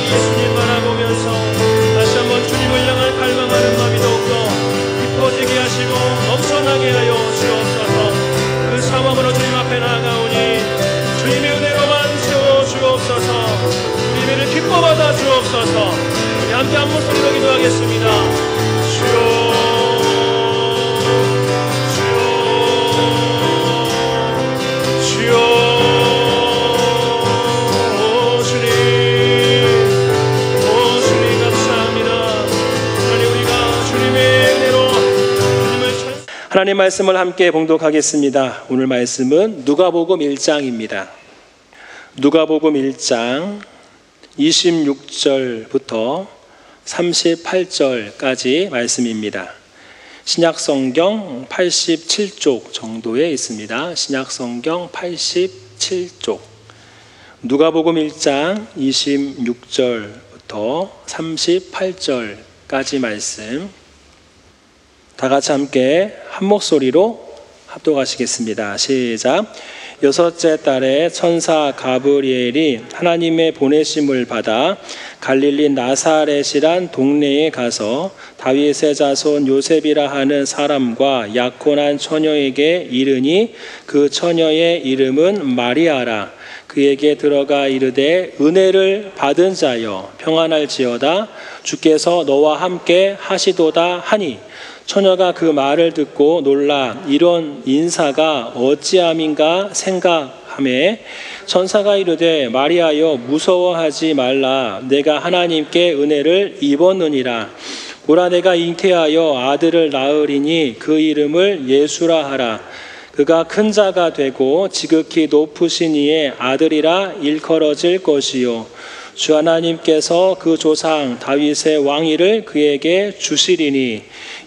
예수님 바라보면서 다시 한번 주님을 향한 갈망하는 마음이 더욱더 깊어지게 하시고 넘쳐나게 하여 주옵소서. 그 상황으로 주님 앞에 나아가오니 주님의 은혜로만 채워 주옵소서. 주님을 기뻐 받아 주옵소서. 우리 함께 한 목소리로 기도하겠습니다. 주여 하나님 말씀을 함께 봉독하겠습니다. 오늘 말씀은 누가복음 1장입니다. 누가복음 1장 26절부터 38절까지 말씀입니다. 신약성경 87쪽 정도에 있습니다. 신약성경 87쪽. 누가복음 1장 26절부터 38절까지 말씀 다 같이 함께 한 목소리로 합독하시겠습니다. 시작. 여섯째 달에 천사 가브리엘이 하나님의 보내심을 받아 갈릴리 나사렛이란 동네에 가서 다윗의 자손 요셉이라 하는 사람과 약혼한 처녀에게 이르니 그 처녀의 이름은 마리아라. 그에게 들어가 이르되 은혜를 받은 자여 평안할지어다. 주께서 너와 함께 하시도다 하니 처녀가 그 말을 듣고 놀라 이런 인사가 어찌함인가 생각하매 천사가 이르되 마리아여 무서워하지 말라. 내가 하나님께 은혜를 입었느니라. 보라 내가 잉태하여 아들을 낳으리니 그 이름을 예수라 하라. 그가 큰 자가 되고 지극히 높으신 이의 아들이라 일컬어질 것이요 주 하나님께서 그 조상 다윗의 왕위를 그에게 주시리니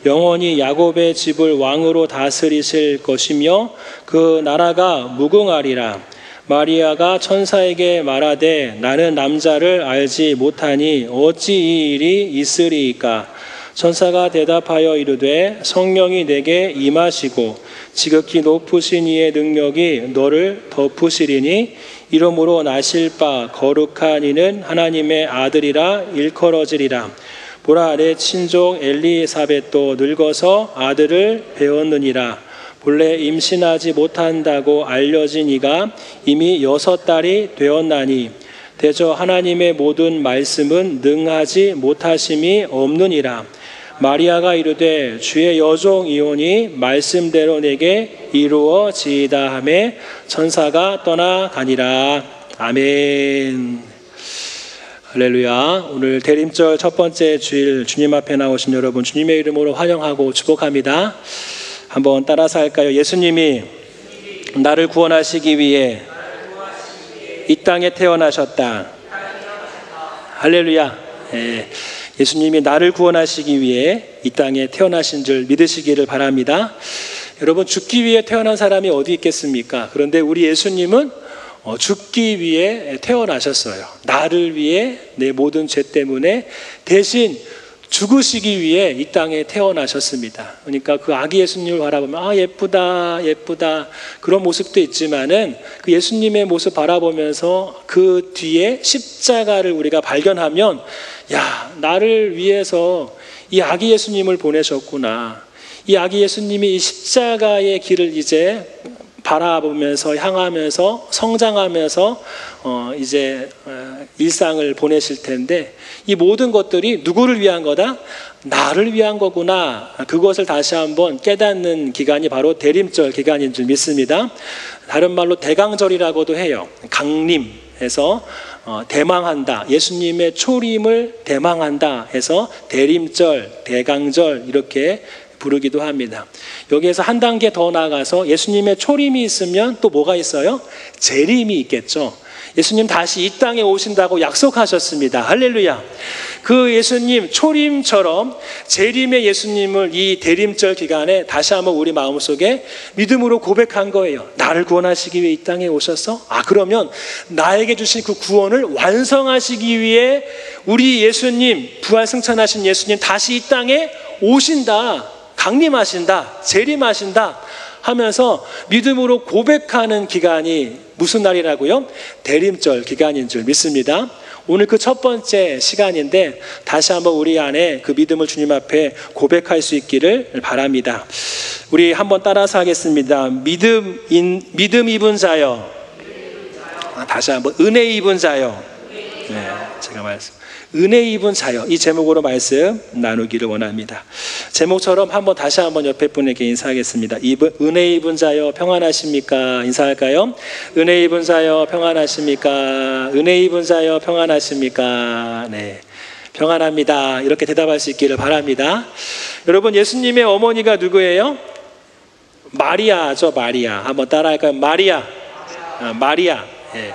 영원히 야곱의 집을 왕으로 다스리실 것이며 그 나라가 무궁하리라. 마리아가 천사에게 말하되 나는 남자를 알지 못하니 어찌 이 일이 있으리이까. 천사가 대답하여 이르되 성령이 내게 임하시고 지극히 높으신 이의 능력이 너를 덮으시리니 이러므로 나실 바 거룩한 이는 하나님의 아들이라 일컬어지리라. 보라 내 친족 엘리사벳도 늙어서 아들을 배웠느니라. 본래 임신하지 못한다고 알려진 이가 이미 6달이 되었나니 대저 하나님의 모든 말씀은 능하지 못하심이 없느니라. 마리아가 이르되 주의 여종이오니 말씀대로 내게 이루어지이다 하며 천사가 떠나가니라. 아멘. 할렐루야. 오늘 대림절 첫 번째 주일 주님 앞에 나오신 여러분 주님의 이름으로 환영하고 축복합니다. 한번 따라서 할까요? 예수님이 나를 구원하시기 위해 이 땅에 태어나셨다. 할렐루야. 예수님이 나를 구원하시기 위해 이 땅에 태어나신 줄 믿으시기를 바랍니다. 여러분 죽기 위해 태어난 사람이 어디 있겠습니까? 그런데 우리 예수님은 죽기 위해 태어나셨어요. 나를 위해 내 모든 죄 때문에 대신 죽으시기 위해 이 땅에 태어나셨습니다. 그러니까 그 아기 예수님을 바라보면 예쁘다 예쁘다 그런 모습도 있지만은 그 예수님의 모습 바라보면서 그 뒤에 십자가를 우리가 발견하면 나를 위해서 이 아기 예수님을 보내셨구나. 이 아기 예수님이 이 십자가의 길을 이제 바라보면서 향하면서 성장하면서 이제 일상을 보내실 텐데 이 모든 것들이 누구를 위한 거다? 나를 위한 거구나. 그것을 다시 한번 깨닫는 기간이 바로 대림절 기간인 줄 믿습니다. 다른 말로 대강절이라고도 해요. 강림해서 대망한다. 예수님의 초림을 대망한다 해서 대림절, 대강절 이렇게 부르기도 합니다. 여기에서 한 단계 더 나아가서 예수님의 초림이 있으면 또 뭐가 있어요? 재림이 있겠죠. 예수님 다시 이 땅에 오신다고 약속하셨습니다. 할렐루야. 그 예수님 초림처럼 재림의 예수님을 이 대림절 기간에 다시 한번 우리 마음속에 믿음으로 고백한 거예요. 나를 구원하시기 위해 이 땅에 오셔서 그러면 나에게 주신 그 구원을 완성하시기 위해 우리 예수님, 부활 승천하신 예수님 다시 이 땅에 오신다. 강림하신다. 재림하신다. 하면서 믿음으로 고백하는 기간이 무슨 날이라고요? 대림절 기간인 줄 믿습니다. 오늘 그 첫 번째 시간인데 다시 한번 우리 안에 그 믿음을 주님 앞에 고백할 수 있기를 바랍니다. 우리 한번 따라서 하겠습니다. 믿음 입은 자여. 다시 한번 은혜 입은 자여. 네, 제가 은혜 입은 자여, 이 제목으로 말씀 나누기를 원합니다. 제목처럼 다시 한번 옆에 분에게 인사하겠습니다. 은혜 입은 자여 평안하십니까? 인사할까요? 은혜 입은 자여 평안하십니까? 은혜 입은 자여 평안하십니까? 네, 평안합니다. 이렇게 대답할 수 있기를 바랍니다. 여러분, 예수님의 어머니가 누구예요? 마리아죠. 마리아. 한번 따라할까요? 마리아. 마리아. 예.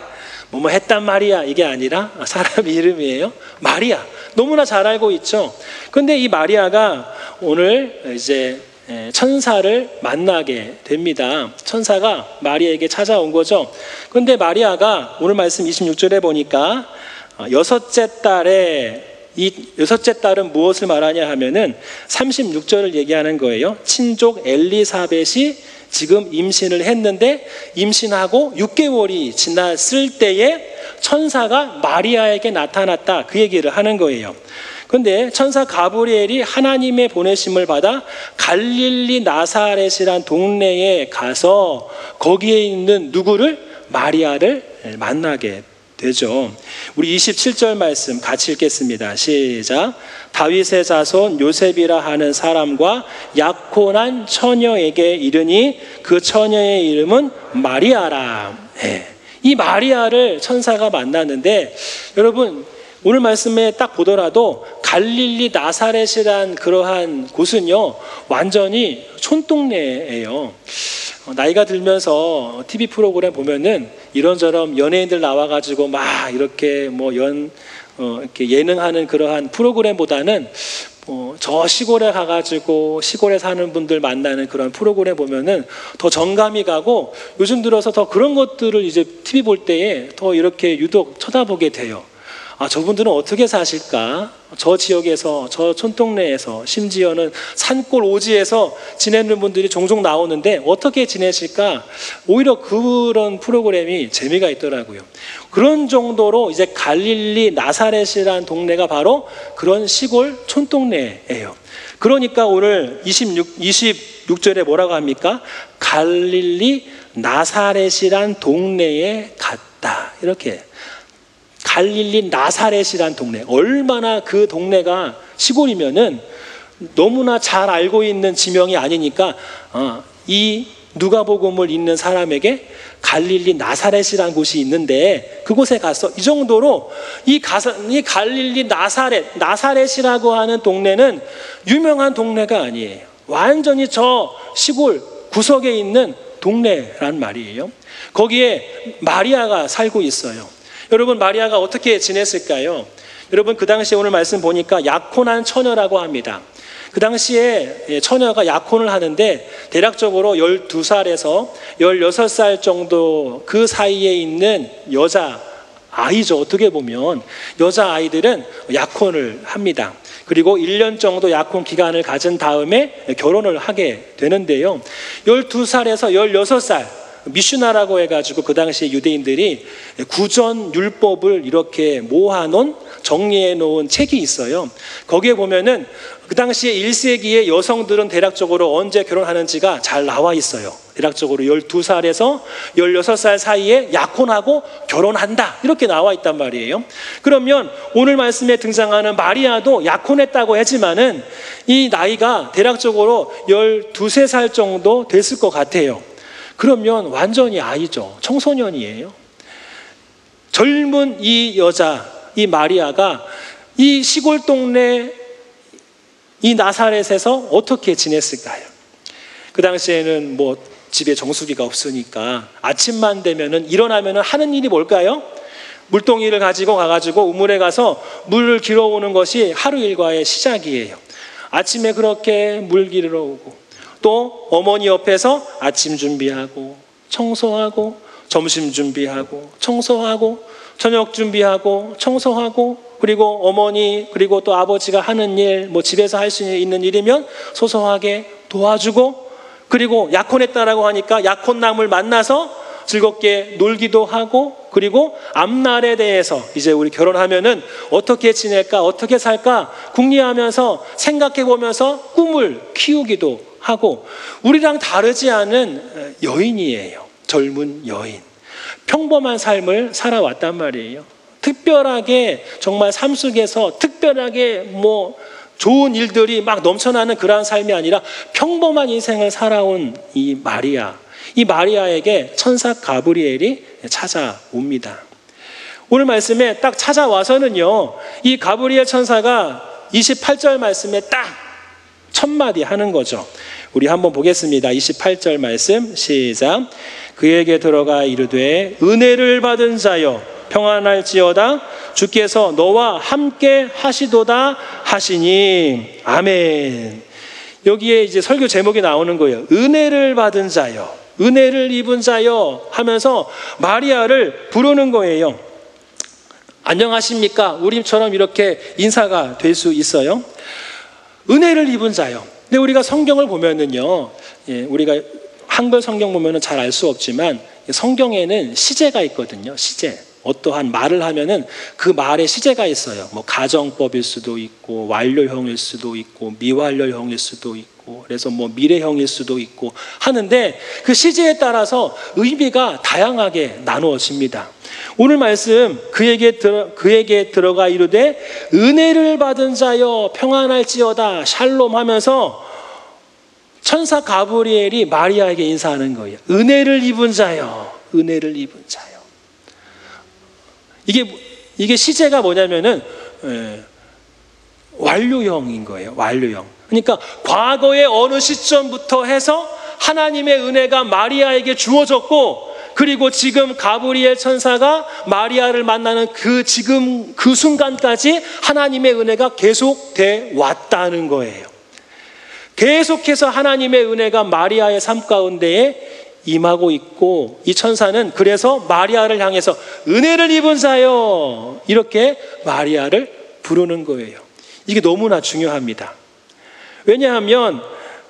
뭐 했단 말이야, 이게 아니라 사람 이름이에요. 마리아. 너무나 잘 알고 있죠. 근데 이 마리아가 오늘 이제 천사를 만나게 됩니다. 천사가 마리아에게 찾아온 거죠. 근데 마리아가 오늘 말씀 26절에 보니까 여섯째 딸에, 이 여섯째 딸은 무엇을 말하냐 하면은 36절을 얘기하는 거예요. 친족 엘리사벳이 지금 임신을 했는데 임신하고 6개월이 지났을 때에 천사가 마리아에게 나타났다, 그 얘기를 하는 거예요. 그런데 천사 가브리엘이 하나님의 보내심을 받아 갈릴리 나사렛이란 동네에 가서 거기에 있는 누구를? 마리아를 만나게 되죠. 우리 27절 말씀 같이 읽겠습니다. 시작. 다윗의 자손 요셉이라 하는 사람과 약혼한 처녀에게 이르니 그 처녀의 이름은 마리아라. 네. 이 마리아를 천사가 만났는데, 여러분 오늘 말씀에 딱 보더라도 갈릴리 나사렛이란 그러한 곳은요 완전히 촌동네예요. 나이가 들면서 TV 프로그램 보면은 이런저런 연예인들 나와가지고 막 이렇게 이렇게 예능하는 그러한 프로그램보다는 저 시골에 가가지고 시골에 사는 분들 만나는 그런 프로그램 보면은 더 정감이 가고, 요즘 들어서 더 그런 것들을 이제 TV 볼 때에 더 이렇게 유독 쳐다보게 돼요. 아, 저분들은 어떻게 사실까? 저 지역에서, 저 촌동네에서, 심지어는 산골 오지에서 지내는 분들이 종종 나오는데 어떻게 지내실까? 오히려 그런 프로그램이 재미가 있더라고요. 그런 정도로 이제 갈릴리 나사렛이라는 동네가 바로 그런 시골 촌동네예요. 그러니까 오늘 26절에 뭐라고 합니까? 갈릴리 나사렛이란 동네에 갔다. 이렇게. 갈릴리 나사렛이란 동네, 얼마나 그 동네가 시골이면은 너무나 잘 알고 있는 지명이 아니니까 이 누가복음을 읽는 사람에게 갈릴리 나사렛이라는 곳이 있는데 그곳에 가서 이 정도로 이 갈릴리 나사렛이라고 하는 동네는 유명한 동네가 아니에요. 완전히 저 시골 구석에 있는 동네란 말이에요. 거기에 마리아가 살고 있어요. 여러분, 마리아가 어떻게 지냈을까요? 여러분, 그 당시에 오늘 말씀 보니까 약혼한 처녀라고 합니다. 그 당시에 처녀가 약혼을 하는데 대략적으로 12살에서 16살 정도 그 사이에 있는 여자 아이죠. 어떻게 보면 여자 아이들은 약혼을 합니다. 그리고 1년 정도 약혼 기간을 가진 다음에 결혼을 하게 되는데요. 12살에서 16살 미슈나라고 해가지고 그 당시에 유대인들이 구전 율법을 이렇게 모아놓은, 정리해놓은 책이 있어요. 거기에 보면은 그 당시에 1세기의 여성들은 대략적으로 언제 결혼하는지가 잘 나와 있어요. 대략적으로 12살에서 16살 사이에 약혼하고 결혼한다, 이렇게 나와 있단 말이에요. 그러면 오늘 말씀에 등장하는 마리아도 약혼했다고 하지만은 이 나이가 대략적으로 12살 정도 됐을 것 같아요. 그러면 완전히 아이죠. 청소년이에요. 젊은 이 여자, 이 마리아가 이 시골 동네 이 나사렛에서 어떻게 지냈을까요? 그 당시에는 집에 정수기가 없으니까 아침만 되면은 일어나면은 하는 일이 뭘까요? 물동이를 가지고 가가지고 우물에 가서 물을 길어오는 것이 하루 일과의 시작이에요. 아침에 그렇게 물 길러 오고, 또 어머니 옆에서 아침 준비하고 청소하고, 점심 준비하고 청소하고, 저녁 준비하고 청소하고, 그리고 어머니 그리고 또 아버지가 하는 일, 집에서 할 수 있는 일이면 소소하게 도와주고, 그리고 약혼했다라고 하니까 약혼남을 만나서 즐겁게 놀기도 하고, 그리고 앞날에 대해서 이제 우리 결혼하면은 어떻게 지낼까, 어떻게 살까 궁리하면서 생각해 보면서 꿈을 키우기도 하고, 우리랑 다르지 않은 여인이에요. 젊은 여인. 평범한 삶을 살아왔단 말이에요. 특별하게 정말 삶 속에서 특별하게 좋은 일들이 막 넘쳐나는 그러한 삶이 아니라 평범한 인생을 살아온 이 마리아. 이 마리아에게 천사 가브리엘이 찾아옵니다. 오늘 말씀에 딱 찾아와서는요, 이 가브리엘 천사가 28절 말씀에 딱 첫마디 하는 거죠. 우리 한번 보겠습니다. 28절 말씀 시작. 그에게 들어가 이르되 은혜를 받은 자여 평안할지어다 주께서 너와 함께 하시도다 하시니. 아멘. 여기에 이제 설교 제목이 나오는 거예요. 은혜를 받은 자여, 은혜를 입은 자여 하면서 마리아를 부르는 거예요. 안녕하십니까? 우리처럼 이렇게 인사가 될 수 있어요. 은혜를 입은 자여. 근데 우리가 성경을 보면은요, 우리가 한글 성경 보면은 잘 알 수 없지만 성경에는 시제가 있거든요. 시제. 어떠한 말을 하면은 그 말에 시제가 있어요. 가정법일 수도 있고, 완료형일 수도 있고, 미완료형일 수도 있고, 그래서 미래형일 수도 있고 하는데 그 시제에 따라서 의미가 다양하게 나누어집니다. 오늘 말씀 그에게 들어가 이르되 은혜를 받은 자여 평안할지어다 샬롬 하면서 천사 가브리엘이 마리아에게 인사하는 거예요. 은혜를 입은 자여, 은혜를 입은 자여. 이게 시제가 뭐냐면은 완료형인 거예요. 완료형. 그러니까 과거의 어느 시점부터 해서 하나님의 은혜가 마리아에게 주어졌고, 그리고 지금 가브리엘 천사가 마리아를 만나는 지금 그 순간까지 하나님의 은혜가 계속돼 왔다는 거예요. 계속해서 하나님의 은혜가 마리아의 삶 가운데에 임하고 있고, 이 천사는 그래서 마리아를 향해서 은혜를 입은 자여 이렇게 마리아를 부르는 거예요. 이게 너무나 중요합니다. 왜냐하면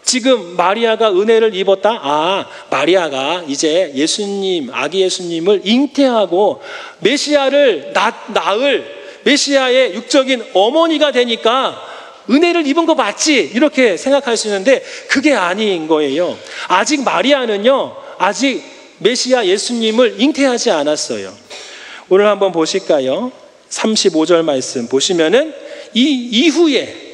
지금 마리아가 은혜를 입었다. 마리아가 이제 예수님, 아기 예수님을 잉태하고 메시아를 낳을 메시아의 육적인 어머니가 되니까 은혜를 입은 거 맞지? 이렇게 생각할 수 있는데 그게 아닌 거예요. 아직 마리아는요, 아직 메시아 예수님을 잉태하지 않았어요. 오늘 한번 보실까요? 35절 말씀 보시면은 이후에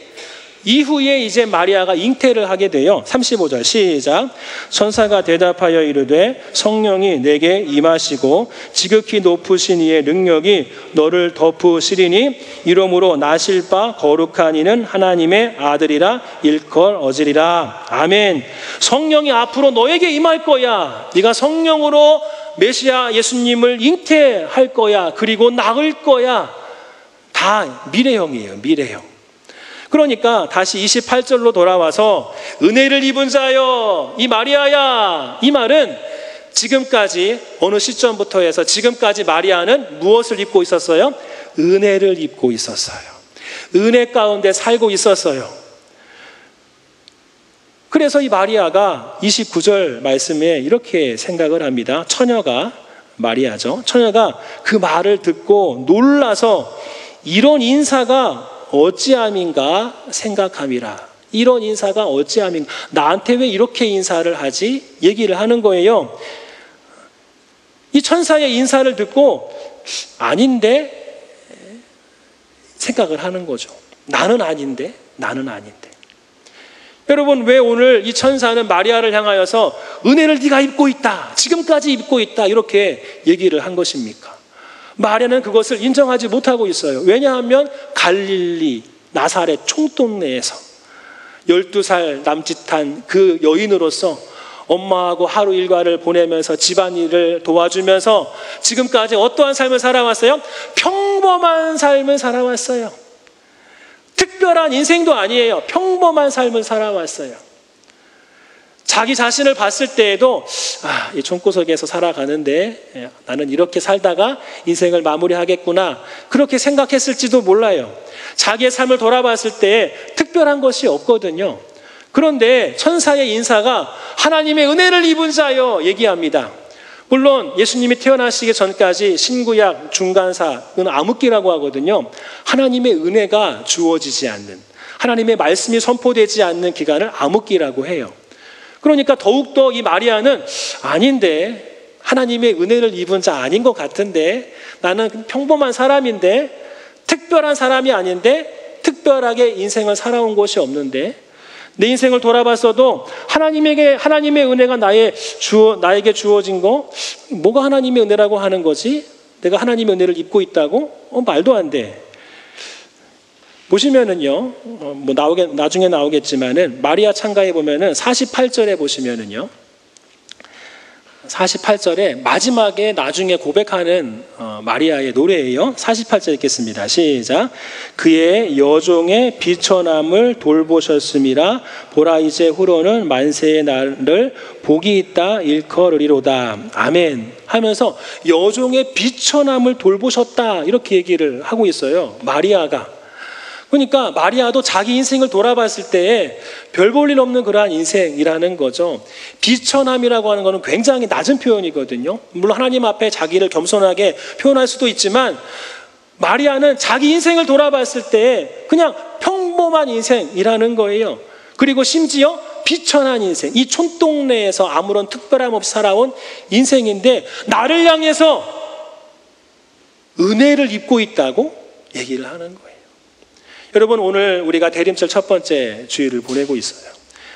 이제 마리아가 잉태를 하게 돼요. 35절 시작. 천사가 대답하여 이르되 성령이 내게 임하시고 지극히 높으신 이의 능력이 너를 덮으시리니 이러므로 나실 바 거룩한 이는 하나님의 아들이라 일컬어지리라. 아멘. 성령이 앞으로 너에게 임할 거야. 네가 성령으로 메시아 예수님을 잉태할 거야. 그리고 낳을 거야. 다 미래형이에요. 미래형. 그러니까 다시 28절로 돌아와서 은혜를 입은 자여, 이 마리아야, 이 말은 지금까지 어느 시점부터 해서 지금까지 마리아는 무엇을 입고 있었어요? 은혜를 입고 있었어요. 은혜 가운데 살고 있었어요. 그래서 이 마리아가 29절 말씀에 이렇게 생각을 합니다. 처녀가, 마리아죠. 처녀가 그 말을 듣고 놀라서 이런 인사가 어찌함인가 생각함이라. 이런 인사가 어찌함인가, 나한테 왜 이렇게 인사를 하지? 얘기를 하는 거예요. 이 천사의 인사를 듣고 아닌데 생각을 하는 거죠. 나는 아닌데. 여러분, 왜 오늘 이 천사는 마리아를 향하여서 은혜를 네가 입고 있다, 지금까지 입고 있다 이렇게 얘기를 한 것입니까? 마리아는 그것을 인정하지 못하고 있어요. 왜냐하면 갈릴리 나사렛 총동네에서 12살 남짓한 그 여인으로서 엄마하고 하루 일과를 보내면서 집안일을 도와주면서 지금까지 어떠한 삶을 살아왔어요? 평범한 삶을 살아왔어요. 특별한 인생도 아니에요. 평범한 삶을 살아왔어요. 자기 자신을 봤을 때에도 이 총구석에서 살아가는데 나는 이렇게 살다가 인생을 마무리하겠구나, 그렇게 생각했을지도 몰라요. 자기의 삶을 돌아봤을 때 특별한 것이 없거든요. 그런데 천사의 인사가 하나님의 은혜를 입은 자여 얘기합니다. 물론 예수님이 태어나시기 전까지 신구약 중간사는 암흑기라고 하거든요. 하나님의 은혜가 주어지지 않는, 하나님의 말씀이 선포되지 않는 기간을 암흑기라고 해요. 그러니까 더욱더 이 마리아는 아닌데, 하나님의 은혜를 입은 자 아닌 것 같은데, 나는 평범한 사람인데, 특별한 사람이 아닌데, 특별하게 인생을 살아온 것이 없는데, 내 인생을 돌아봤어도 하나님의 은혜가 나에게 주어진 거, 뭐가 하나님의 은혜라고 하는 거지? 내가 하나님의 은혜를 입고 있다고? 말도 안 돼. 보시면은요, 나중에 나오겠지만은 마리아 창가에 보면은 48절에 보시면은요, 48절에 마지막에 나중에 고백하는 마리아의 노래예요. 48절 읽겠습니다. 시작. 그의 여종의 비천함을 돌보셨음이라 보라 이제 후로는 만세의 날을 복이 있다 일컬으리로다. 아멘 하면서 여종의 비천함을 돌보셨다 이렇게 얘기를 하고 있어요. 마리아가. 그러니까 마리아도 자기 인생을 돌아봤을 때 별 볼 일 없는 그러한 인생이라는 거죠. 비천함이라고 하는 것은 굉장히 낮은 표현이거든요. 물론 하나님 앞에 자기를 겸손하게 표현할 수도 있지만 마리아는 자기 인생을 돌아봤을 때 그냥 평범한 인생이라는 거예요. 그리고 심지어 비천한 인생, 이 촌동네에서 아무런 특별함 없이 살아온 인생인데 나를 향해서 은혜를 입고 있다고 얘기를 하는 거예요. 여러분, 오늘 우리가 대림절 첫 번째 주일을 보내고 있어요.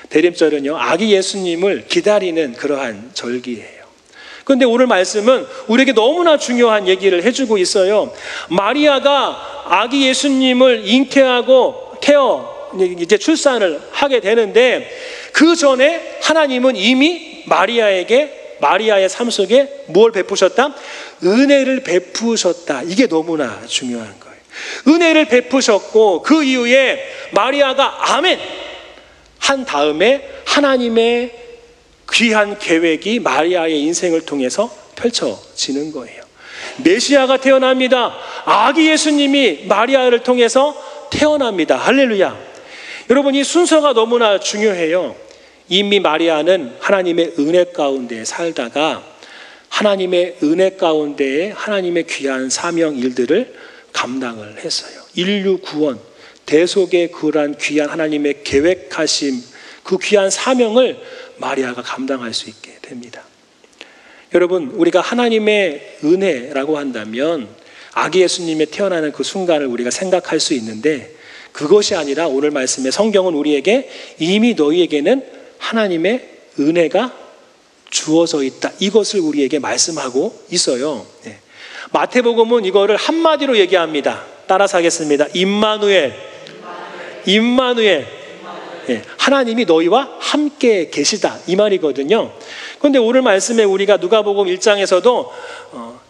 대림절은요, 아기 예수님을 기다리는 그러한 절기예요. 그런데 오늘 말씀은 우리에게 너무나 중요한 얘기를 해주고 있어요. 마리아가 아기 예수님을 잉태하고 이제 출산을 하게 되는데 그 전에 하나님은 이미 마리아의 삶 속에 무엇을 베푸셨다? 은혜를 베푸셨다. 이게 너무나 중요한 거예요. 은혜를 베푸셨고 그 이후에 마리아가 아멘 한 다음에 하나님의 귀한 계획이 마리아의 인생을 통해서 펼쳐지는 거예요. 메시아가 태어납니다. 아기 예수님이 마리아를 통해서 태어납니다. 할렐루야. 여러분, 이 순서가 너무나 중요해요. 이미 마리아는 하나님의 은혜 가운데 살다가 하나님의 은혜 가운데에 하나님의 귀한 사명 일들을 감당을 했어요. 인류 구원, 대속의 그러한 귀한 하나님의 계획하심, 그 귀한 사명을 마리아가 감당할 수 있게 됩니다. 여러분, 우리가 하나님의 은혜라고 한다면 아기 예수님의 태어나는 그 순간을 우리가 생각할 수 있는데 그것이 아니라 오늘 말씀의 성경은 우리에게 이미 너희에게는 하나님의 은혜가 주어져 있다. 이것을 우리에게 말씀하고 있어요. 마태복음은 이거를 한마디로 얘기합니다. 따라서 하겠습니다. 임마누엘. 하나님이 너희와 함께 계시다 이 말이거든요. 그런데 오늘 말씀에 우리가 누가복음 1장에서도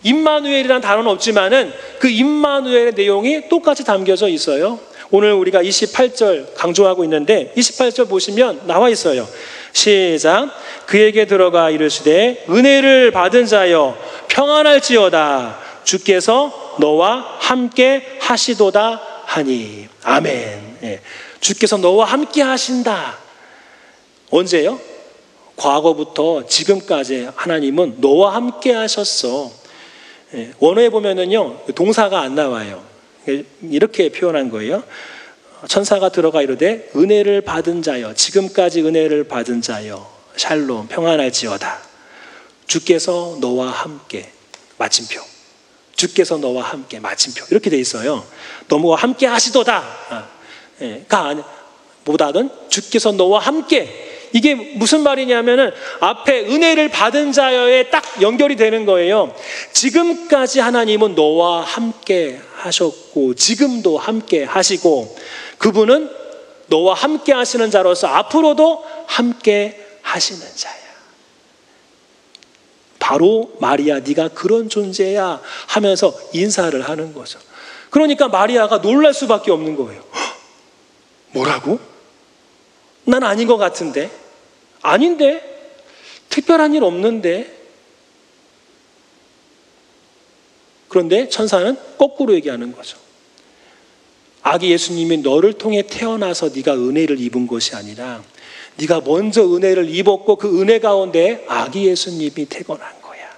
임마누엘이라는 단어는 없지만은 그 임마누엘의 내용이 똑같이 담겨져 있어요. 오늘 우리가 28절 강조하고 있는데 28절 보시면 나와 있어요. 시작. 그에게 들어가 이르시되 은혜를 받은 자여 평안할지어다. 주께서 너와 함께 하시도다 하니. 아멘. 주께서 너와 함께 하신다. 언제요? 과거부터 지금까지 하나님은 너와 함께 하셨어. 원어에 보면은요, 동사가 안 나와요. 이렇게 표현한 거예요. 천사가 들어가 이르되 은혜를 받은 자여, 지금까지 은혜를 받은 자여, 샬롬 평안할지어다. 주께서 너와 함께, 마침표. 주께서 너와 함께, 마침표. 이렇게 돼 있어요. 너와 함께 하시도다. 보다는 주께서 너와 함께. 이게 무슨 말이냐면은 앞에 은혜를 받은 자여에 딱 연결이 되는 거예요. 지금까지 하나님은 너와 함께 하셨고 지금도 함께 하시고 그분은 너와 함께 하시는 자로서 앞으로도 함께 하시는 자야. 바로 마리아 네가 그런 존재야 하면서 인사를 하는 거죠. 그러니까 마리아가 놀랄 수밖에 없는 거예요. 뭐라고? 난 아닌 것 같은데? 아닌데? 특별한 일 없는데? 그런데 천사는 거꾸로 얘기하는 거죠. 아기 예수님이 너를 통해 태어나서 네가 은혜를 입은 것이 아니라 네가 먼저 은혜를 입었고 그 은혜 가운데 아기 예수님이 태어난 거야.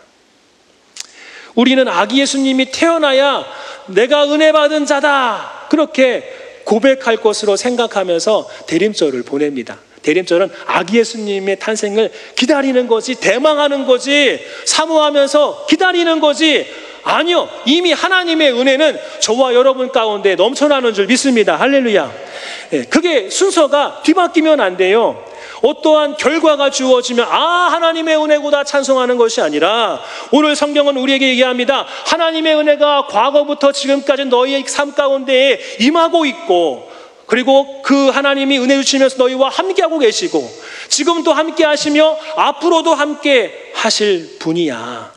우리는 아기 예수님이 태어나야 내가 은혜 받은 자다, 그렇게 고백할 것으로 생각하면서 대림절을 보냅니다. 대림절은 아기 예수님의 탄생을 기다리는 거지, 대망하는 거지, 사모하면서 기다리는 거지, 아니요, 이미 하나님의 은혜는 저와 여러분 가운데 넘쳐나는 줄 믿습니다. 할렐루야. 그게 순서가 뒤바뀌면 안 돼요. 어떠한 결과가 주어지면 하나님의 은혜구나 찬송하는 것이 아니라, 오늘 성경은 우리에게 얘기합니다. 하나님의 은혜가 과거부터 지금까지 너희의 삶 가운데에 임하고 있고, 그리고 그 하나님이 은혜 주시면서 너희와 함께하고 계시고, 지금도 함께 하시며 앞으로도 함께 하실 분이야.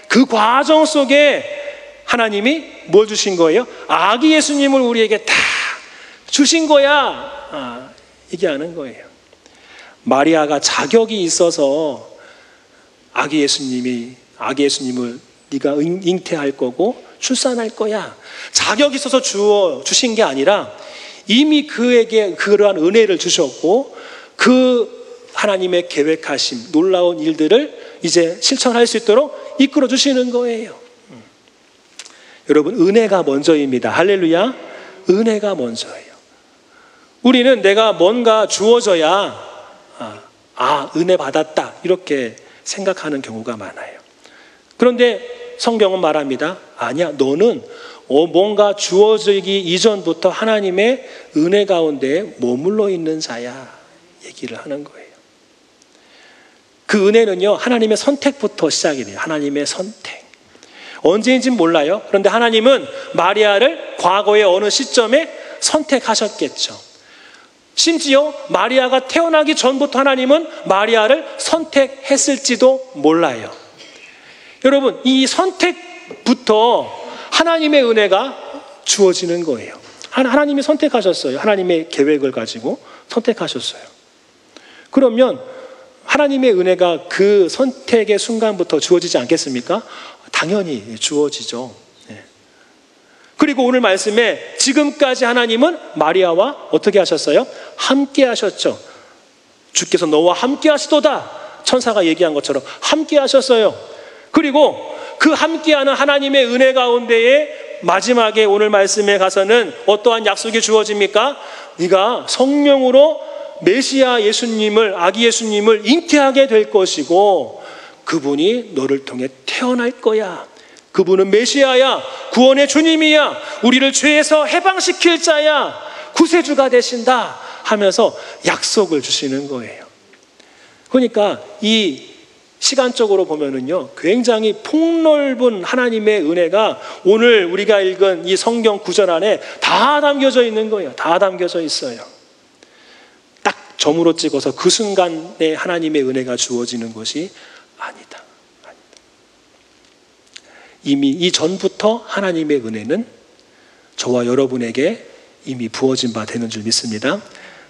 그 과정 속에 하나님이 뭘 주신 거예요? 아기 예수님을 우리에게 다 주신 거야, 얘기하는 거예요. 마리아가 자격이 있어서 아기 예수님을 네가 잉태할 거고 출산할 거야, 자격이 있어서 주신 게 아니라 이미 그에게 그러한 은혜를 주셨고, 그 하나님의 계획하심 놀라운 일들을 이제 실천할 수 있도록 이끌어 주시는 거예요. 여러분, 은혜가 먼저입니다. 할렐루야. 은혜가 먼저예요. 우리는 내가 뭔가 주어져야 은혜 받았다, 이렇게 생각하는 경우가 많아요. 그런데 성경은 말합니다. 아니야, 너는 뭔가 주어지기 이전부터 하나님의 은혜 가운데 머물러 있는 자야, 얘기를 하는 거예요. 그 은혜는요, 하나님의 선택부터 시작이 돼요. 하나님의 선택. 언제인지는 몰라요. 그런데 하나님은 마리아를 과거의 어느 시점에 선택하셨겠죠. 심지어 마리아가 태어나기 전부터 하나님은 마리아를 선택했을지도 몰라요. 여러분, 이 선택부터 하나님의 은혜가 주어지는 거예요. 하나님이 선택하셨어요. 하나님의 계획을 가지고 선택하셨어요. 그러면 하나님의 은혜가 그 선택의 순간부터 주어지지 않겠습니까? 당연히 주어지죠. 그리고 오늘 말씀에 지금까지 하나님은 마리아와 어떻게 하셨어요? 함께 하셨죠. 주께서 너와 함께 하시도다, 천사가 얘기한 것처럼 함께 하셨어요. 그리고 그 함께하는 하나님의 은혜 가운데에 마지막에 오늘 말씀에 가서는 어떠한 약속이 주어집니까? 네가 성령으로 메시아 예수님을, 아기 예수님을 잉태하게 될 것이고 그분이 너를 통해 태어날 거야. 그분은 메시아야, 구원의 주님이야, 우리를 죄에서 해방시킬 자야, 구세주가 되신다 하면서 약속을 주시는 거예요. 그러니까 이 시간적으로 보면은요, 굉장히 폭넓은 하나님의 은혜가 오늘 우리가 읽은 이 성경 구절 안에 다 담겨져 있는 거예요. 다 담겨져 있어요. 딱 점으로 찍어서 그 순간에 하나님의 은혜가 주어지는 것이 아니다. 이미 이전부터 하나님의 은혜는 저와 여러분에게 이미 부어진 바 되는 줄 믿습니다.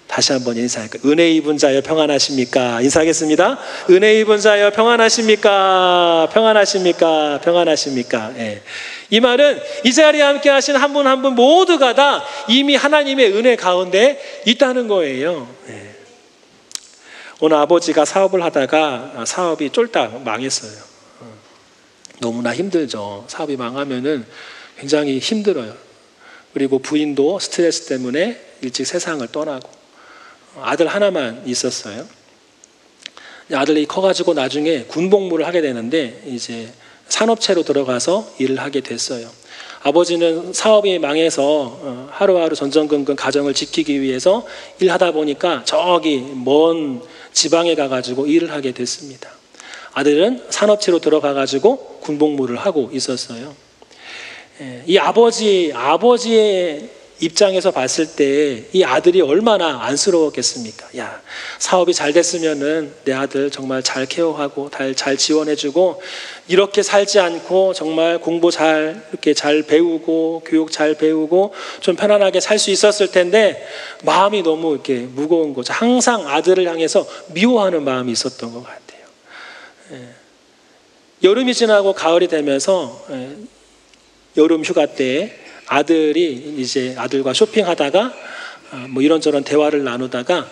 다시 한번 인사할까요? 은혜 입은 자여 평안하십니까? 인사하겠습니다. 은혜 입은 자여 평안하십니까? 평안하십니까? 평안하십니까? 예. 이 말은 이 자리에 함께 하신 한 분 한 분 모두가 다 이미 하나님의 은혜 가운데 있다는 거예요. 예. 오늘 아버지가 사업을 하다가 사업이 쫄딱 망했어요. 너무나 힘들죠. 사업이 망하면은 굉장히 힘들어요. 그리고 부인도 스트레스 때문에 일찍 세상을 떠나고, 아들 하나만 있었어요. 아들이 커가지고 나중에 군복무를 하게 되는데 이제 산업체로 들어가서 일을 하게 됐어요. 아버지는 사업이 망해서 하루하루 전전긍긍 가정을 지키기 위해서 일하다 보니까 저기 먼 지방에 가가지고 일을 하게 됐습니다. 아들은 산업체로 들어가가지고 군복무를 하고 있었어요. 이 아버지의 입장에서 봤을 때 이 아들이 얼마나 안쓰러웠겠습니까? 야, 사업이 잘 됐으면은 내 아들 정말 잘 케어하고 잘 지원해주고 이렇게 살지 않고 정말 공부 이렇게 잘 배우고 교육 잘 배우고 좀 편안하게 살 수 있었을 텐데 마음이 너무 이렇게 무거운 거죠. 항상 아들을 향해서 미워하는 마음이 있었던 것 같아요. 여름이 지나고 가을이 되면서 여름 휴가 때 아들이 이제 아들과 쇼핑하다가 뭐 이런저런 대화를 나누다가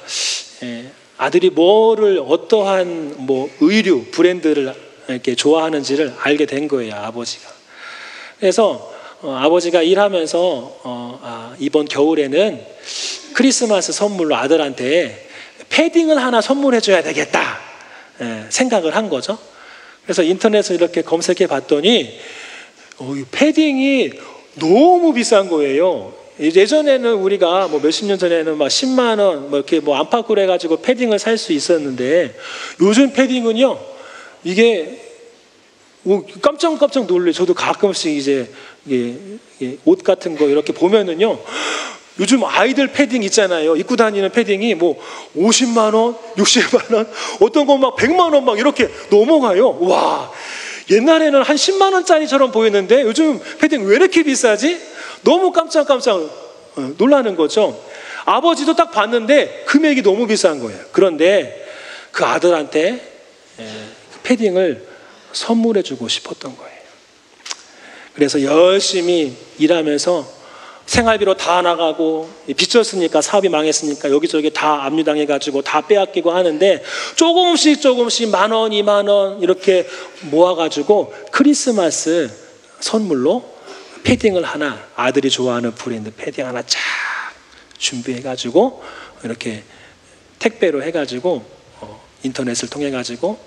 아들이 어떠한 의류 브랜드를 이렇게 좋아하는지를 알게 된 거예요, 아버지가. 그래서 아버지가 일하면서 이번 겨울에는 크리스마스 선물로 아들한테 패딩을 하나 선물해 줘야 되겠다 생각을 한 거죠. 그래서 인터넷을 이렇게 검색해 봤더니 이 패딩이 너무 비싼 거예요. 예전에는 우리가 뭐 몇십 년 전에는 막 10만 원 뭐 이렇게 뭐 안팎으로 해가지고 패딩을 살 수 있었는데, 요즘 패딩은요 이게 깜짝 놀래요. 저도 가끔씩 이제 옷 같은 거 이렇게 보면은요, 요즘 아이들 패딩 있잖아요. 입고 다니는 패딩이 뭐 50만 원, 60만 원, 어떤 건 막 100만 원 막 이렇게 넘어가요. 와, 옛날에는 한 10만 원짜리처럼 보였는데 요즘 패딩 왜 이렇게 비싸지? 너무 깜짝 놀라는 거죠. 아버지도 딱 봤는데 금액이 너무 비싼 거예요. 그런데 그 아들한테 패딩을 선물해 주고 싶었던 거예요. 그래서 열심히 일하면서 생활비로 다 나가고, 빚졌으니까, 사업이 망했으니까 여기저기 다 압류당해가지고 다 빼앗기고 하는데, 조금씩 1만 원, 2만 원 이렇게 모아가지고 크리스마스 선물로 패딩을 하나, 아들이 좋아하는 브랜드 패딩 하나 쫙 준비해가지고 이렇게 택배로 해가지고 인터넷을 통해가지고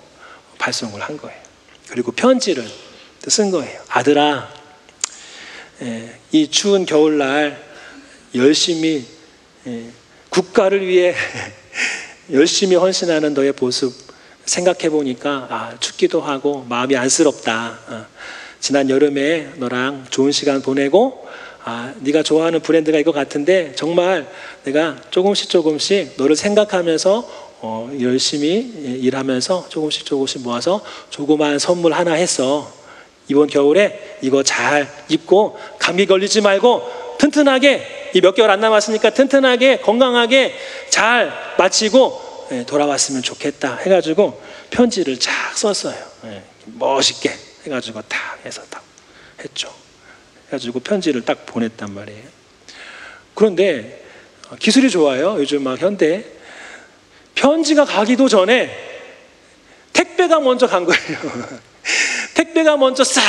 발송을 한 거예요. 그리고 편지를 쓴 거예요. 아들아, 이 추운 겨울날 열심히 국가를 위해 열심히 헌신하는 너의 모습 생각해 보니까 춥기도 하고 마음이 안쓰럽다. 지난 여름에 너랑 좋은 시간 보내고 네가 좋아하는 브랜드가 이거 같은데 정말 내가 조금씩 너를 생각하면서 열심히 일하면서 조금씩 모아서 조그만 선물 하나 했어. 이번 겨울에 이거 잘 입고 감기 걸리지 말고 튼튼하게, 이 몇 개월 안 남았으니까 튼튼하게 건강하게 잘 마치고 돌아왔으면 좋겠다 해가지고 편지를 쫙 썼어요. 멋있게 해가지고 딱 해서 딱 했죠. 해가지고 편지를 딱 보냈단 말이에요. 그런데 기술이 좋아요. 요즘 막 현대. 편지가 가기도 전에 택배가 먼저 간 거예요. 택배가 먼저 싹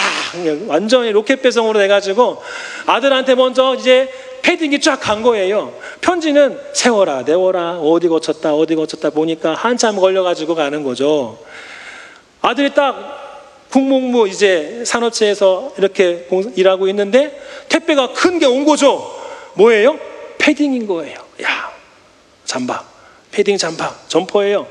완전히 로켓 배송으로 돼가지고 아들한테 먼저 이제 패딩이 쫙 간 거예요. 편지는 세워라 내워라 어디 거쳤다 보니까 한참 걸려가지고 가는 거죠. 아들이 딱 국무부 이제 산업체에서 이렇게 일하고 있는데 택배가 큰 게 온 거죠. 뭐예요? 패딩인 거예요. 야, 잠바, 패딩 잠바, 점퍼예요.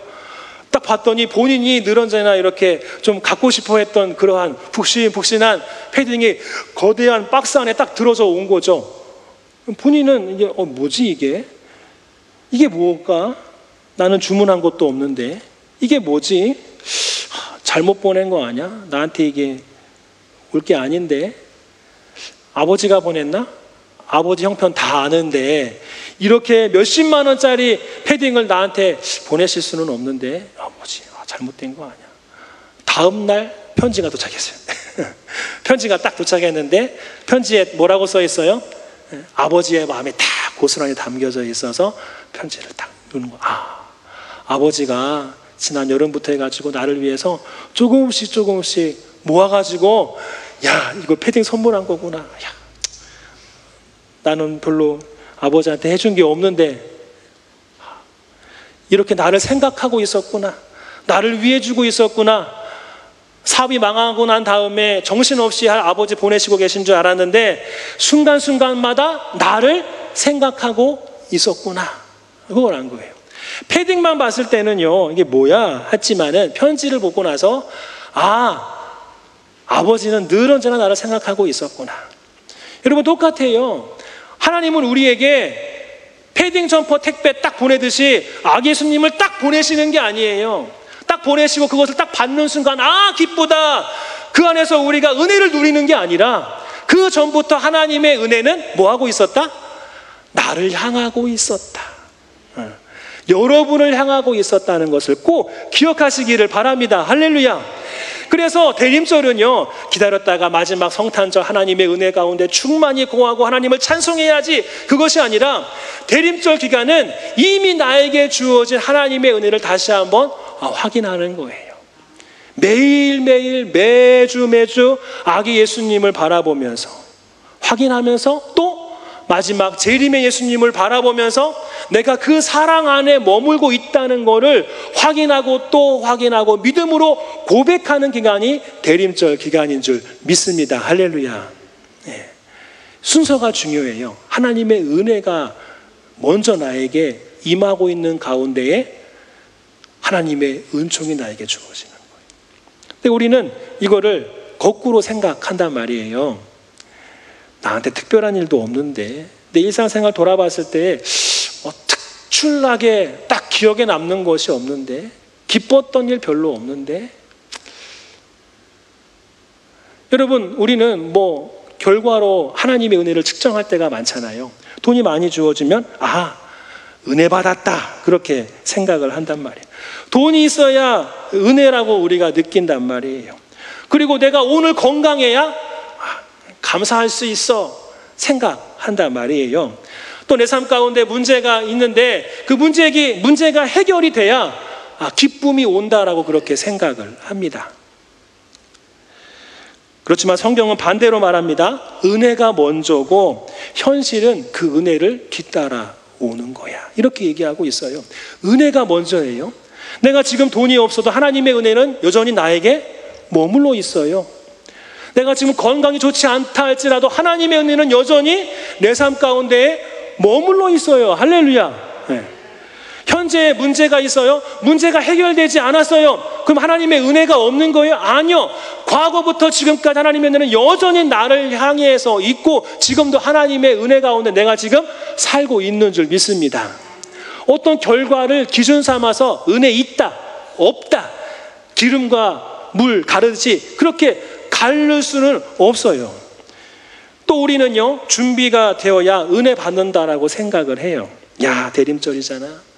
딱 봤더니 본인이 늘 언제나 이렇게 좀 갖고 싶어 했던 그러한 푹신푹신한 패딩이 거대한 박스 안에 딱 들어서 온 거죠. 본인은 이게 뭐지 이게? 이게 뭘까? 나는 주문한 것도 없는데 이게 뭐지? 잘못 보낸 거 아니야? 나한테 이게 올 게 아닌데? 아버지가 보냈나? 아버지 형편 다 아는데 이렇게 몇십만 원짜리 패딩을 나한테 보내실 수는 없는데 뭐지? 잘못된 거 아니야? 다음 날 편지가 도착했어요. 편지가 딱 도착했는데 편지에 뭐라고 써 있어요? 아버지의 마음이 딱 고스란히 담겨져 있어서 편지를 딱 누는 거야. 아버지가 지난 여름부터 해가지고 나를 위해서 조금씩 모아가지고 야 이거 패딩 선물한 거구나. 야, 나는 별로 아버지한테 해준 게 없는데 이렇게 나를 생각하고 있었구나. 나를 위해 주고 있었구나. 사업이 망하고 난 다음에 정신없이 아버지 보내시고 계신 줄 알았는데 순간순간마다 나를 생각하고 있었구나. 그걸 안 거예요. 패딩만 봤을 때는요 이게 뭐야 했지만은 편지를 보고 나서 아버지는 늘 언제나 나를 생각하고 있었구나. 여러분 똑같아요. 하나님은 우리에게 패딩 점퍼 택배 딱 보내듯이 예수님을 딱 보내시는 게 아니에요. 딱 보내시고 그것을 딱 받는 순간 기쁘다. 그 안에서 우리가 은혜를 누리는 게 아니라 그 전부터 하나님의 은혜는 뭐하고 있었다? 나를 향하고 있었다. 여러분을 향하고 있었다는 것을 꼭 기억하시기를 바랍니다. 할렐루야. 그래서 대림절은요 기다렸다가 마지막 성탄절 하나님의 은혜 가운데 충만히 공하고 하나님을 찬송해야지 그것이 아니라 대림절 기간은 이미 나에게 주어진 하나님의 은혜를 다시 한번 확인하는 거예요. 매일매일 매주 아기 예수님을 바라보면서 확인하면서 또 마지막 재림의 예수님을 바라보면서 내가 그 사랑 안에 머물고 있다는 것을 확인하고 또 확인하고 믿음으로 고백하는 기간이 대림절 기간인 줄 믿습니다. 할렐루야. 네. 순서가 중요해요. 하나님의 은혜가 먼저 나에게 임하고 있는 가운데에 하나님의 은총이 나에게 주어지는 거예요. 근데 우리는 이거를 거꾸로 생각한단 말이에요. 나한테 특별한 일도 없는데 내 일상생활 돌아봤을 때 특출나게 딱 기억에 남는 것이 없는데 기뻤던 일 별로 없는데 여러분 우리는 결과로 하나님의 은혜를 측정할 때가 많잖아요. 돈이 많이 주어지면 은혜 받았다 그렇게 생각을 한단 말이에요. 돈이 있어야 은혜라고 우리가 느낀단 말이에요. 그리고 내가 오늘 건강해야 감사할 수 있어 생각한단 말이에요. 또 내 삶 가운데 문제가 있는데 그 문제가 해결이 돼야 기쁨이 온다라고 그렇게 생각을 합니다. 그렇지만 성경은 반대로 말합니다. 은혜가 먼저고 현실은 그 은혜를 뒤따라 오는 거야. 이렇게 얘기하고 있어요. 은혜가 먼저예요. 내가 지금 돈이 없어도 하나님의 은혜는 여전히 나에게 머물러 있어요. 내가 지금 건강이 좋지 않다 할지라도 하나님의 은혜는 여전히 내 삶 가운데에 머물러 있어요. 할렐루야. 네. 현재 문제가 있어요. 문제가 해결되지 않았어요. 그럼 하나님의 은혜가 없는 거예요? 아니요. 과거부터 지금까지 하나님의 은혜는 여전히 나를 향해서 있고 지금도 하나님의 은혜 가운데 내가 지금 살고 있는 줄 믿습니다. 어떤 결과를 기준 삼아서 은혜 있다, 없다, 기름과 물 가르듯이 그렇게 가를 수는 없어요. 또 우리는요, 준비가 되어야 은혜 받는다라고 생각을 해요. 야, 대림절이잖아.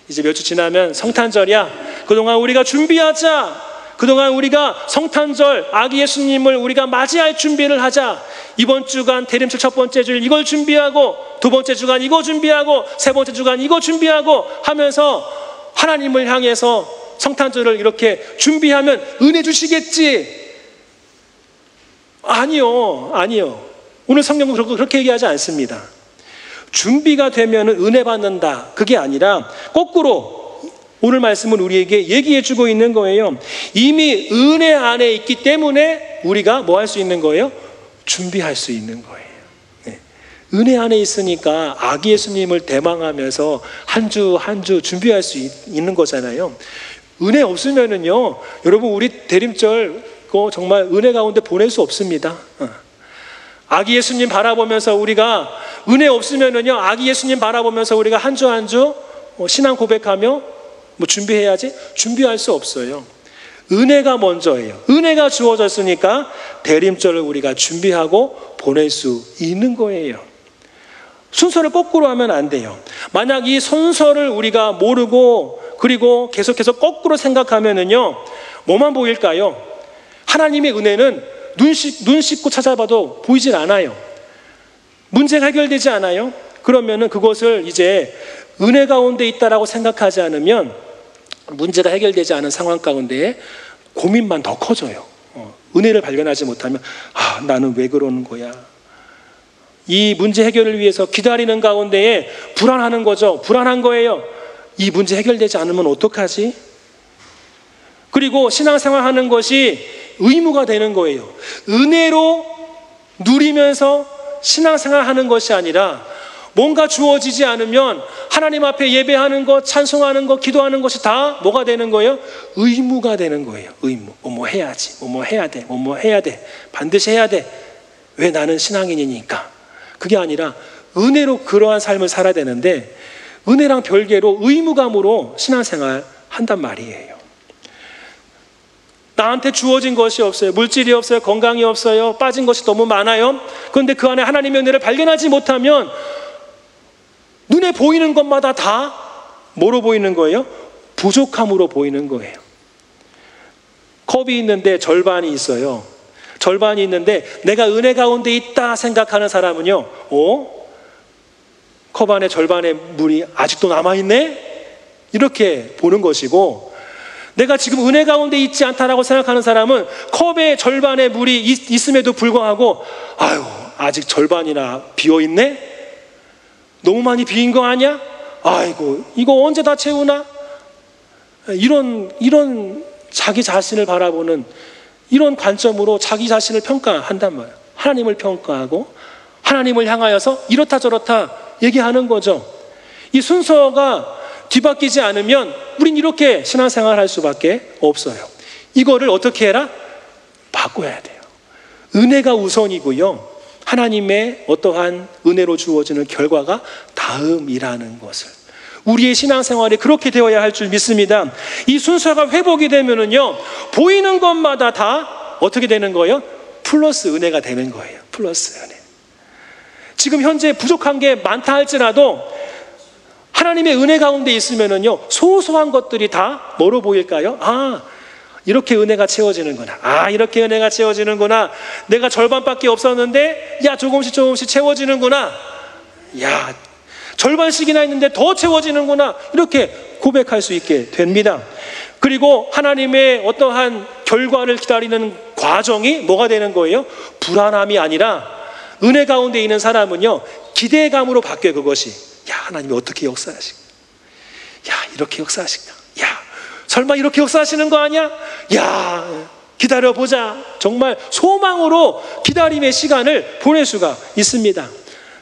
이제 몇 주 지나면 성탄절이야. 그동안 우리가 준비하자. 그동안 우리가 성탄절 아기 예수님을 우리가 맞이할 준비를 하자. 이번 주간 대림절 첫 번째 주일 이걸 준비하고 두 번째 주간 이거 준비하고 세 번째 주간 이거 준비하고 하면서 하나님을 향해서 성탄절을 이렇게 준비하면 은혜 주시겠지. 아니요. 오늘 성경은 그렇게 얘기하지 않습니다. 준비가 되면 은혜 받는다. 그게 아니라 거꾸로 오늘 말씀은 우리에게 얘기해 주고 있는 거예요. 이미 은혜 안에 있기 때문에 우리가 뭐 할 수 있는 거예요? 준비할 수 있는 거예요. 네. 은혜 안에 있으니까 아기 예수님을 대망하면서 한 주 한 주 준비할 수 있는 거잖아요. 은혜 없으면은요, 여러분 우리 대림절 정말 은혜 가운데 보낼 수 없습니다. 아기 예수님 바라보면서 우리가 은혜 없으면은요, 아기 예수님 바라보면서 우리가 한 주 한 주 신앙 고백하며 준비해야지? 준비할 수 없어요. 은혜가 먼저예요. 은혜가 주어졌으니까 대림절을 우리가 준비하고 보낼 수 있는 거예요. 순서를 거꾸로 하면 안 돼요. 만약 이 순서를 우리가 모르고 그리고 계속해서 거꾸로 생각하면은요, 뭐만 보일까요? 하나님의 은혜는 눈 씻고 찾아봐도 보이질 않아요. 문제가 해결되지 않아요. 그러면은 그것을 이제 은혜 가운데 있다라고 생각하지 않으면 문제가 해결되지 않은 상황 가운데 고민만 더 커져요. 은혜를 발견하지 못하면 나는 왜 그러는 거야. 이 문제 해결을 위해서 기다리는 가운데에 불안하는 거죠. 불안한 거예요. 이 문제 해결되지 않으면 어떡하지? 그리고 신앙생활 하는 것이 의무가 되는 거예요. 은혜로 누리면서 신앙생활 하는 것이 아니라 뭔가 주어지지 않으면 하나님 앞에 예배하는 것, 찬송하는 것, 기도하는 것이 다 뭐가 되는 거예요? 의무가 되는 거예요. 의무. 뭐뭐 해야지. 뭐뭐 해야 돼. 뭐뭐 해야 돼. 반드시 해야 돼. 왜? 나는 신앙인이니까. 그게 아니라 은혜로 그러한 삶을 살아야 되는데 은혜랑 별개로 의무감으로 신앙생활 한단 말이에요. 나한테 주어진 것이 없어요. 물질이 없어요. 건강이 없어요. 빠진 것이 너무 많아요. 그런데 그 안에 하나님의 은혜를 발견하지 못하면 눈에 보이는 것마다 다 뭐로 보이는 거예요? 부족함으로 보이는 거예요. 컵이 있는데 절반이 있어요. 절반이 있는데 내가 은혜 가운데 있다 생각하는 사람은요, 컵 안에 절반의 물이 아직도 남아있네? 이렇게 보는 것이고, 내가 지금 은혜 가운데 있지 않다라고 생각하는 사람은 컵의 절반의 물이 있음에도 불구하고 아유, 아직 절반이나 비어있네? 너무 많이 비인 거 아니야? 아이고, 이거 언제 다 채우나? 이런 자기 자신을 바라보는 이런 관점으로 자기 자신을 평가한단 말이에요. 하나님을 평가하고 하나님을 향하여서 이렇다 저렇다 얘기하는 거죠. 이 순서가 뒤바뀌지 않으면 우린 이렇게 신앙생활을 할 수밖에 없어요. 이거를 어떻게 해라? 바꿔야 돼요. 은혜가 우선이고요, 하나님의 어떠한 은혜로 주어지는 결과가 다음이라는 것을, 우리의 신앙생활이 그렇게 되어야 할 줄 믿습니다. 이 순서가 회복이 되면은요, 보이는 것마다 다 어떻게 되는 거예요? 플러스 은혜가 되는 거예요. 플러스 은혜. 지금 현재 부족한 게 많다 할지라도 하나님의 은혜 가운데 있으면은요, 소소한 것들이 다 뭐로 보일까요? 아, 이렇게 은혜가 채워지는구나. 아, 이렇게 은혜가 채워지는구나. 내가 절반밖에 없었는데 야, 조금씩 채워지는구나. 야, 절반씩이나 있는데 더 채워지는구나. 이렇게 고백할 수 있게 됩니다. 그리고 하나님의 어떠한 결과를 기다리는 과정이 뭐가 되는 거예요? 불안함이 아니라 은혜 가운데 있는 사람은요, 기대감으로 바뀌어요. 그것이. 야, 하나님이 어떻게 역사하실까? 야, 이렇게 역사하실까? 야, 설마 이렇게 역사하시는 거 아니야? 야, 기다려보자. 정말 소망으로 기다림의 시간을 보낼 수가 있습니다.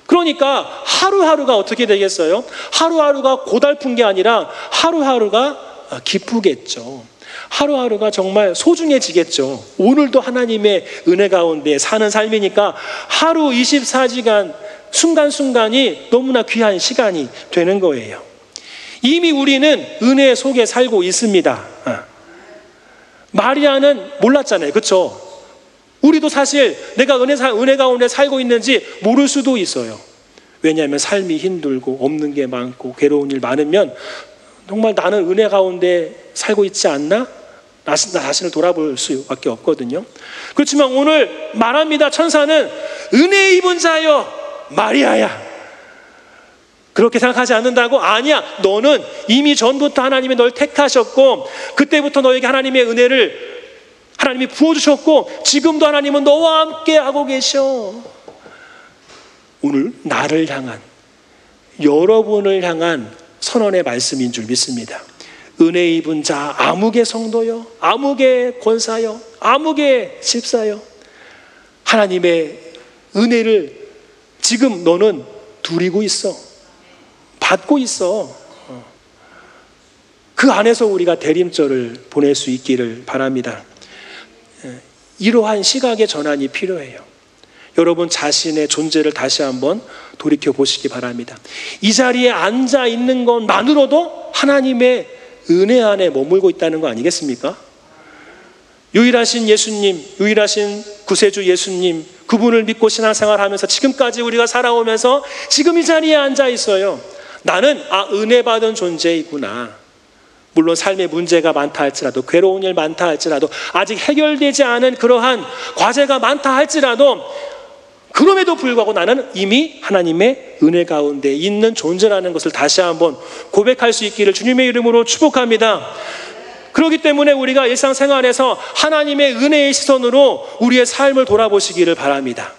그러니까 하루하루가 어떻게 되겠어요? 하루하루가 고달픈 게 아니라 하루하루가 기쁘겠죠. 하루하루가 정말 소중해지겠죠. 오늘도 하나님의 은혜 가운데 사는 삶이니까 하루 24시간 순간순간이 너무나 귀한 시간이 되는 거예요. 이미 우리는 은혜 속에 살고 있습니다. 마리아는 몰랐잖아요. 그렇죠? 우리도 사실 내가 은혜 가운데 살고 있는지 모를 수도 있어요. 왜냐하면 삶이 힘들고 없는 게 많고 괴로운 일 많으면 정말 나는 은혜 가운데 살고 있지 않나? 나 자신을 돌아볼 수밖에 없거든요. 그렇지만 오늘 말합니다. 천사는 은혜 입은 자여 마리아야. 그렇게 생각하지 않는다고? 아니야. 너는 이미 전부터 하나님이 널 택하셨고 그때부터 너에게 하나님의 은혜를 하나님이 부어주셨고 지금도 하나님은 너와 함께 하고 계셔. 오늘 나를 향한, 여러분을 향한 선언의 말씀인 줄 믿습니다. 은혜 입은 자 아무개 성도여, 아무개 권사여, 아무개 집사여, 하나님의 은혜를 지금 너는 누리고 있어. 받고 있어. 그 안에서 우리가 대림절을 보낼 수 있기를 바랍니다. 이러한 시각의 전환이 필요해요. 여러분 자신의 존재를 다시 한번 돌이켜 보시기 바랍니다. 이 자리에 앉아 있는 것만으로도 하나님의 은혜 안에 머물고 있다는 거 아니겠습니까? 유일하신 예수님, 유일하신 구세주 예수님, 그분을 믿고 신앙생활하면서 지금까지 우리가 살아오면서 지금 이 자리에 앉아 있어요. 나는 은혜 받은 존재이구나. 물론 삶의 문제가 많다 할지라도, 괴로운 일 많다 할지라도, 아직 해결되지 않은 그러한 과제가 많다 할지라도, 그럼에도 불구하고 나는 이미 하나님의 은혜 가운데 있는 존재라는 것을 다시 한번 고백할 수 있기를 주님의 이름으로 축복합니다. 그렇기 때문에 우리가 일상생활에서 하나님의 은혜의 시선으로 우리의 삶을 돌아보시기를 바랍니다.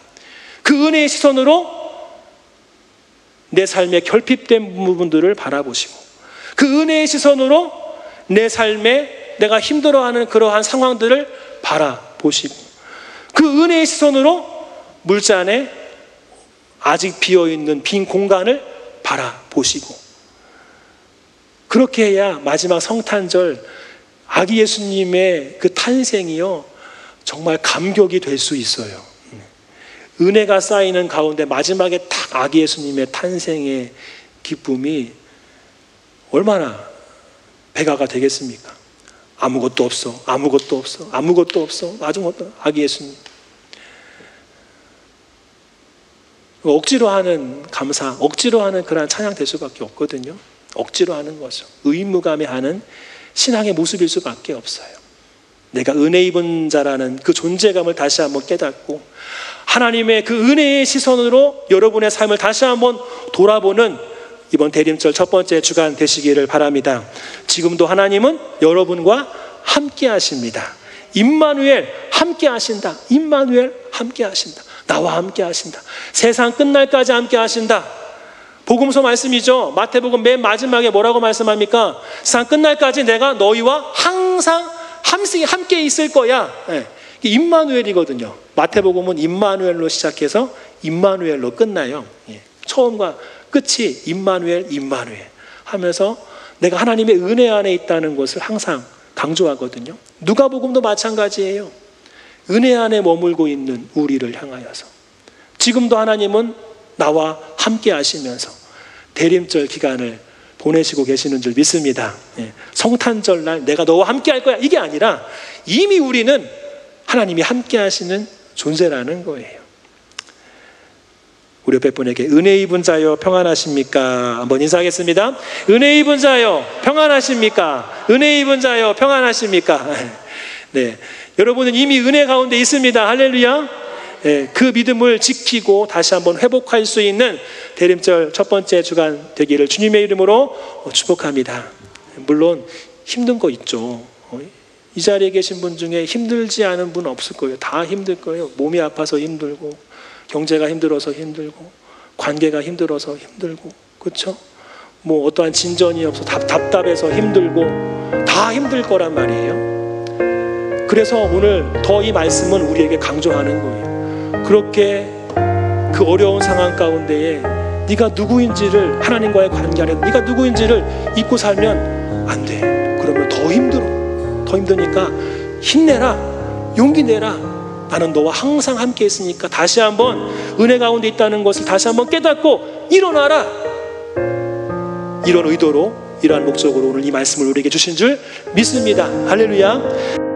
그 은혜의 시선으로 내 삶의 결핍된 부분들을 바라보시고, 그 은혜의 시선으로 내 삶에 내가 힘들어하는 그러한 상황들을 바라보시고, 그 은혜의 시선으로 물잔에 아직 비어있는 빈 공간을 바라보시고, 그렇게 해야 마지막 성탄절 아기 예수님의 그 탄생이요 정말 감격이 될 수 있어요. 은혜가 쌓이는 가운데 마지막에 딱 아기 예수님의 탄생의 기쁨이 얼마나 배가가 되겠습니까? 아무것도 없어, 아무것도 없어, 아무것도 없어, 아무것도. 아기 예수님 억지로 하는 감사, 억지로 하는 그런 찬양 될 수밖에 없거든요. 억지로 하는 거죠. 의무감에 하는 신앙의 모습일 수밖에 없어요. 내가 은혜 입은 자라는 그 존재감을 다시 한번 깨닫고 하나님의 그 은혜의 시선으로 여러분의 삶을 다시 한번 돌아보는 이번 대림절 첫 번째 주간 되시기를 바랍니다. 지금도 하나님은 여러분과 함께 하십니다. 임마누엘 함께 하신다. 임마누엘 함께 하신다. 나와 함께 하신다. 세상 끝날까지 함께 하신다. 복음서 말씀이죠. 마태복음 맨 마지막에 뭐라고 말씀합니까? 세상 끝날까지 내가 너희와 항상 함께 있을 거야. 네. 임마누엘이거든요. 마태복음은 임마누엘로 시작해서 임마누엘로 끝나요. 예. 처음과 끝이 임마누엘 하면서 내가 하나님의 은혜 안에 있다는 것을 항상 강조하거든요. 누가복음도 마찬가지예요. 은혜 안에 머물고 있는 우리를 향하여서 지금도 하나님은 나와 함께 하시면서 대림절 기간을 보내시고 계시는 줄 믿습니다. 예. 성탄절날 내가 너와 함께 할 거야 이게 아니라 이미 우리는 하나님이 함께 하시는 존재라는 거예요. 우리 옆에 분에게 은혜 입은 자여 평안하십니까? 한번 인사하겠습니다. 은혜 입은 자여 평안하십니까? 은혜 입은 자여 평안하십니까? 네, 여러분은 이미 은혜 가운데 있습니다. 할렐루야. 네, 그 믿음을 지키고 다시 한번 회복할 수 있는 대림절 첫 번째 주간 되기를 주님의 이름으로 축복합니다. 물론 힘든 거 있죠. 이 자리에 계신 분 중에 힘들지 않은 분 없을 거예요. 다 힘들 거예요. 몸이 아파서 힘들고, 경제가 힘들어서 힘들고, 관계가 힘들어서 힘들고, 그렇죠? 뭐 어떠한 진전이 없어 답답해서 힘들고, 다 힘들 거란 말이에요. 그래서 오늘 더 이 말씀은 우리에게 강조하는 거예요. 그렇게 그 어려운 상황 가운데에 네가 누구인지를, 하나님과의 관계 안에서 네가 누구인지를 잊고 살면 안 돼. 그러면 더 힘들어. 더 힘드니까 힘내라, 용기 내라. 나는 너와 항상 함께 있으니까 다시 한번 은혜 가운데 있다는 것을 다시 한번 깨닫고 일어나라. 이런 의도로, 이러한 목적으로 오늘 이 말씀을 우리에게 주신 줄 믿습니다. 할렐루야.